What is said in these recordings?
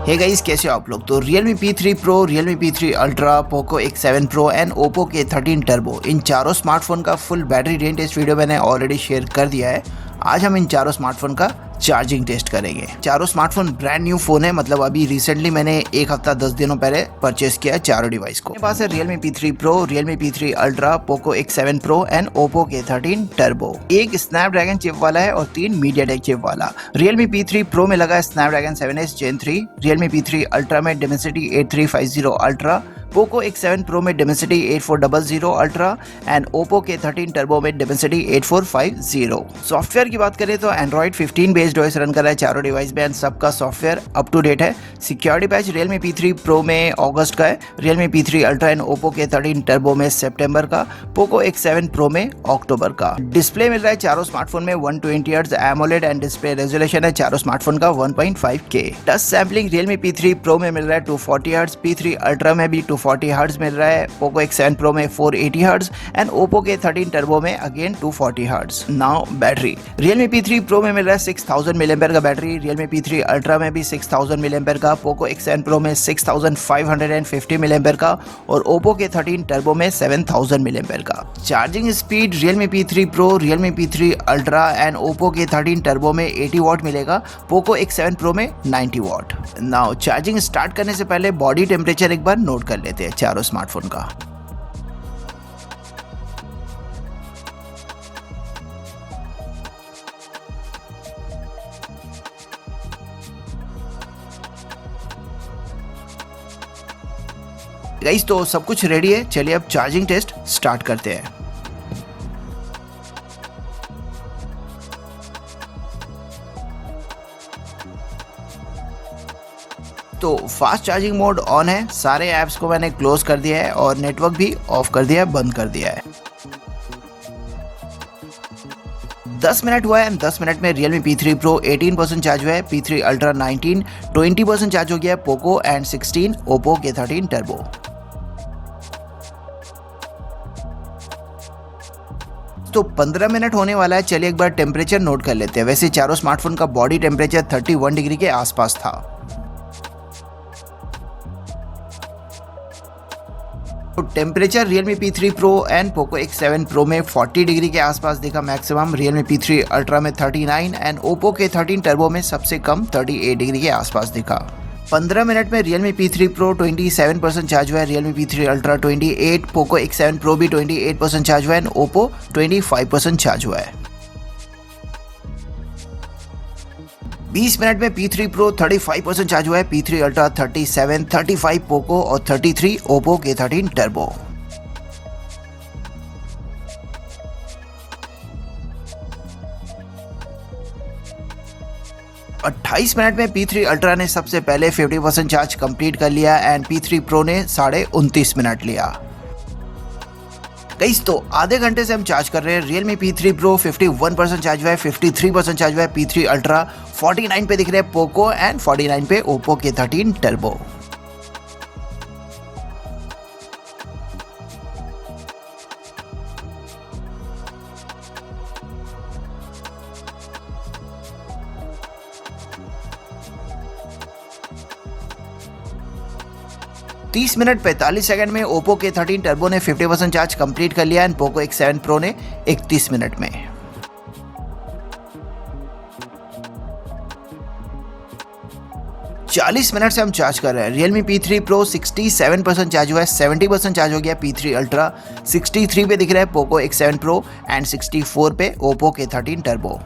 Hey guys, कैसे हो आप लोग। तो Realme P3 Pro, Realme P3 Ultra, Poco X7 Pro and Oppo K13 Turbo, इन चारों स्मार्टफोन का full battery range test video मैंने ऑलरेडी शेयर कर दिया है। आज हम इन चारों स्मार्टफोन का चार्जिंग टेस्ट करेंगे। चारों स्मार्टफोन ब्रांड न्यू फोन है, मतलब अभी रिसेंटली मैंने एक हफ्ता 10 दिनों पहले परचेस किया है चारों डिवाइस को। मेरे पास है Realme P3 Pro, Realme P3 Ultra, Poco X7 Pro and Oppo K13 Turbo। एक स्नैपड्रैगन चिप वाला है और 3 MediaTek चिप वाला। Realme P3 Pro में लगा है Snapdragon 7S Gen 3, Realme P3 Ultra में Dimensity 8350 Ultra, Poco X7 Pro में Dimensity 8400 Ultra and Oppo K13 Turbo में Dimensity 8450। सॉफ्टवेयर की बात करें तो Android 15 बेस्ड OS रन कर रहा है चारों डिवाइस में एंड सबका सॉफ्टवेयर अप टू डेट है। Security patch Realme P3 Pro में अगस्त का है, Realme P3 Ultra and Oppo K13 Turbo में सितंबर का, Poco X7 Pro में अक्टूबर का। डिस्प्ले मिल रहा है चारों स्मार्टफोन में 120 Hz AMOLED and display resolution है चारों स्मार्टफोन का 1.5K। Touch sampling Realme P3 Pro में मिल रहा है 240 Hz, P3 Ultra में भी 240 Hz मिल रहा है, Poco X7 Pro में 480 Hz and Oppo K13 Turbo में again 240 Hz। Now battery Realme P3 Pro में मिल रहा है 6000 mAh का बैटरी, Realme P3 Ultra में भी 6000 mAh का, Poco X7 Pro में 6550 mAh का और Oppo K13 Turbo में 7000 mAh का। Charging speed Realme P3 Pro, Realme P3 Ultra and Oppo K13 Turbo में 80 वाट मिलेगा, Poco X7 Pro में 90 वाट। नाउ चार्जिंग स्टार्ट करने से पहले बॉडी टेम्परेचर एक बार नोट कर लेते हैं चारों स्मार्टफोन का। गाइस, तो सब कुछ रेडी है, चलिए अब चार्जिंग टेस्ट स्टार्ट करते हैं। तो फास्ट चार्जिंग मोड ऑन है, सारे ऐप्स को मैंने क्लोज कर दिया है और नेटवर्क भी ऑफ कर दिया है, बंद कर दिया है। 10 मिनट हुआ है, 10 मिनट में Realme P3 Pro 18% चार्ज हुआ है, P3 Ultra 19, 20% चार्ज हो गया है, Poco and 16 Oppo K13 Turbo। तो 15 मिनट होने वाला है, चलिए एक बार टेम्परेचर नोट कर लेते हैं। वैसे चारों स्मार्टफोन का बॉडी टेम्परेचर 31 डिग्री के आसपास था। तो temperature Realme P3 Pro and Poco X7 Pro में 40 डिग्री के आसपास दिखा मैक्सिमम, Realme P3 Ultra में 39 एंड Oppo K13 Turbo में सबसे कम 38 डिग्री के आसपास दिखा। 15 मिनट में Realme P3 Pro 27% चार्ज हुआ है, Realme P3 Ultra 28, Poco X7 Pro भी 28% चार्ज हुआ है एंड Oppo 25% चार्ज हुआ है। 20 मिनट में P3 Pro 35% चार्ज हुआ है, P3 Ultra 37, 35 Poco और 33 Oppo K13 Turbo। और 28 मिनट में P3 Ultra ने सबसे पहले 50% चार्ज कंप्लीट कर लिया एंड P3 Pro ने 29.5 मिनट लिया। गाइस, तो आधे घंटे से हम चार्ज कर रहे हैं। Realme P3 Pro 51% चार्ज हुआ है, 53% चार्ज हुआ है, P3 Ultra 49 पे दिख रहे हैं Poco एंड 49 पे Oppo K13 Turbo। तो 30 मिनट 45 सेकंड में Oppo K13 Turbo ने 50% चार्ज कंप्लीट कर लिया एंड Poco X7 Pro ने 31 मिनट में। चालीस मिनट से हम चार्ज कर रहे हैं। Realme P3 Pro 67% चार्ज हुआ है, 70% चार्ज हो गया P3 Ultra, 63 पे दिख रहा है Poco X7 Pro एंड 64 पे Oppo K13 Turbo।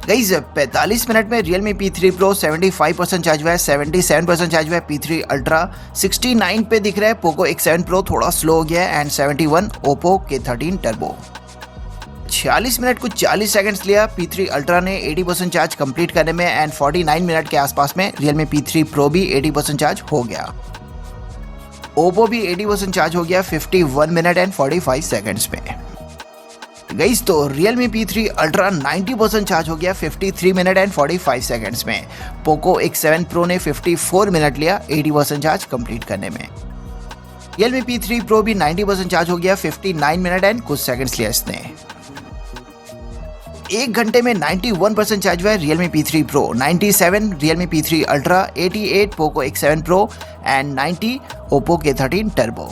Guys, 45 minute में Realme P3 Pro 75% चार्ज हुआ है, 77% चार्ज हुआ है P3 Ultra, 69 पे दिख रहा है Poco X7 Pro, थोड़ा स्लो हो गया है and 71 Oppo K13 Turbo। 46 minute कुछ 40 सेकंड्स लिया P3 Ultra ने 80% चार्ज कंप्लीट करने में एंड 49 मिनट के आसपास में Realme P3 Pro भी 80% चार्ज हो गया। Oppo भी 80% चार्ज हो गया 51 मिनट एंड 45 सेकंड्स में। गाइस, तो Realme P3 Ultra 90% चार्ज हो गया 53 मिनट एंड 45 सेकंड्स में। Poco X7 Pro ने 54 मिनट लिया 80% चार्ज कंप्लीट करने में। Realme P3 Pro भी 90% चार्ज हो गया 59 मिनट एंड कुछ सेकंड्स लिया इसने। 1 घंटे में 91% चार्ज हुआ है Realme P3 Pro, 97 Realme P3 Ultra, 88 Poco X7 Pro and 90 Oppo K13 Turbo।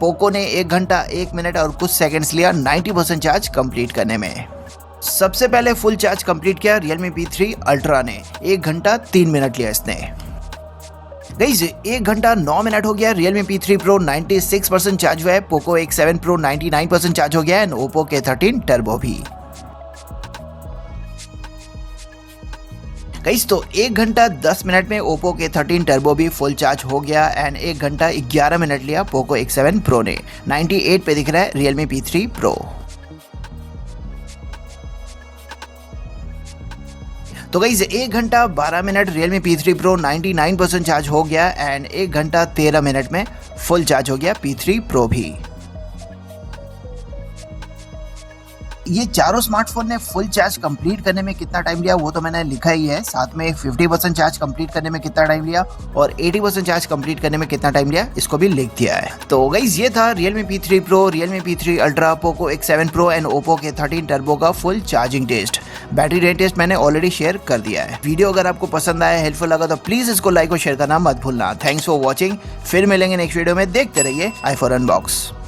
Poco ने 1 घंटा 1 मिनट और कुछ सेकंड्स लिया 90% चार्ज कंप्लीट करने में। सबसे पहले फुल चार्ज कंप्लीट किया Realme P3 Ultra ने, 1 घंटा 3 मिनट लिया इसने। गाइस 1 घंटा 9 मिनट हो गया Realme P3 Pro, 96% चार्ज हुआ है। Poco X7 Pro 99% चार्ज हो गया एंड Oppo K13 Turbo भी। गाइस तो 1 घंटा 10 मिनट में Oppo K13 Turbo भी फुल चार्ज हो गया एंड 1 घंटा 11 मिनट लिया Poco X7 Pro ने। 98 पे दिख रहा है Realme P3 Pro। तो गाइस 1 घंटा 12 minute Realme P3 Pro 99% charge हो गया एंड 1 घंटा 13 मिनट में फुल चार्ज हो गया P3 Pro भी। ये चारों स्मार्टफोन ने फुल चार्ज कंप्लीट करने में कितना टाइम लिया वो तो मैंने लिखा ही है, साथ में 50% चार्ज कंप्लीट करने में कितना टाइम लिया और 80% चार्ज कंप्लीट करने में कितना टाइम लिया इसको भी लिख दिया है। तो गाइस ये था Realme P3 Pro, Realme P3 Ultra, Poco X7 Pro and Oppo K13 Turbo का full charging test. Battery rate test मैंने ऑलरेडी शेयर कर दिया है। वीडियो अगर आपको पसंद आया, हेल्पफुल लगा तो प्लीज इसको लाइक और शेयर करना मत भूलना। थैंक्स फॉर वॉचिंग, फिर मिलेंगे नेक्स्ट वीडियो में। देखते रहिए iPhone Unbox।